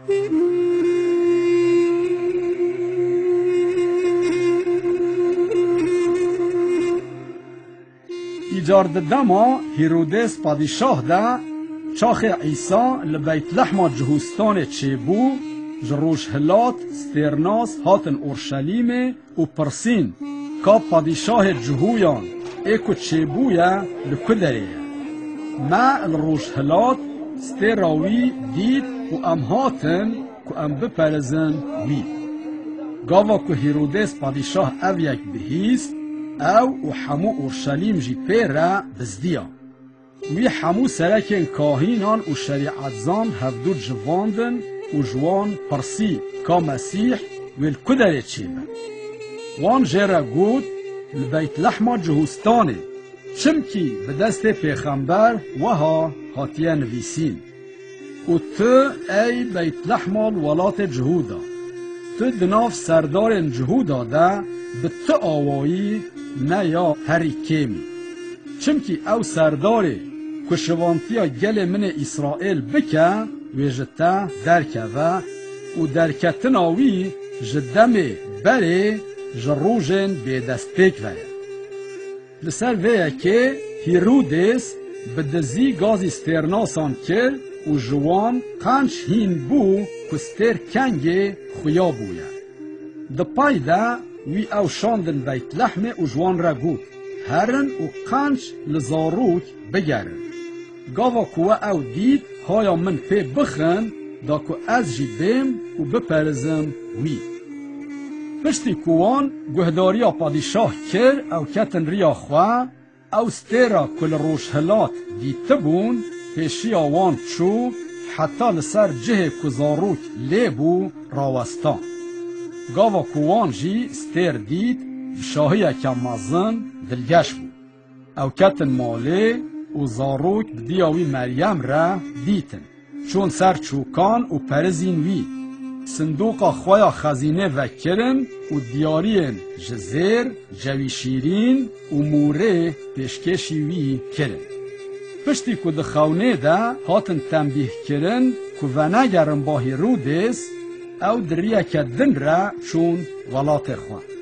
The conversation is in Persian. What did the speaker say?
ایجار دما هیرودس پادشاه ده چاخ عیسی لبیت لحم جهوستان چه بو جروش هلات سترناس هاتن اورشلیم و پرسین که پادشاه جهویان ایکو چه بویا لکدره ما الروش هلات ستراوی دید و ام هاتن که ام بپرزن وی گاوا که هیرودس پادشاه او یک بهیست او و حمو اورشلیم جی پیره بزدیا وی حمو سرکن کاهینان و شریعتزان هفدو جواندن و جوان پرسی که مسیح ویل کدره چیبه وان جره گود لبیت لحم جهوستانه چمکی به دست پیغمبر وها هاتیه نویسین و تو ای بیت لحم الولات جهودا تو دناف سردار جهودا ده به تو آوایی نه یا هری کمی چمکی او سرداره کشوانتیا گل من اسرائیل بکه ویجتا درکه و درکتن آوی جدم بره جروجن به دست پیک وید لسر ویه که هیرودس به دزی گازی سترناسان کر و جوان قنش هین بو کستر کنگ خویا بویا ده پای ده وی او شاندن بیت لحم و جوان را گود هرن و قنش لزاروک بگرن گاوا کوه او دید هایا من پی بخن دا که از جی بیم و بپرزم وی پشتی کوان گهداریا پادشاه کر او کتن ریا خواه او ستیرا کل روشهلات دیته بون پیشی آوان چو حتی لسر جه کزاروک لیبو راوستان گاوا کوان جی ستیر دید شاهی کمازن دلگش بود او کتن ماله و زاروک بدیاوی مریم را دیتن چون سر چوکان و پرزین وی صندوق خوایا خزینه وکرن و دیارین جزیر جوی شیرین و موره پیشکشی وی کرن پشتی که دخونه ده هاتن تنبیه کرن که ونگرن با هیرودس او دریه کدن را چون ولات خواه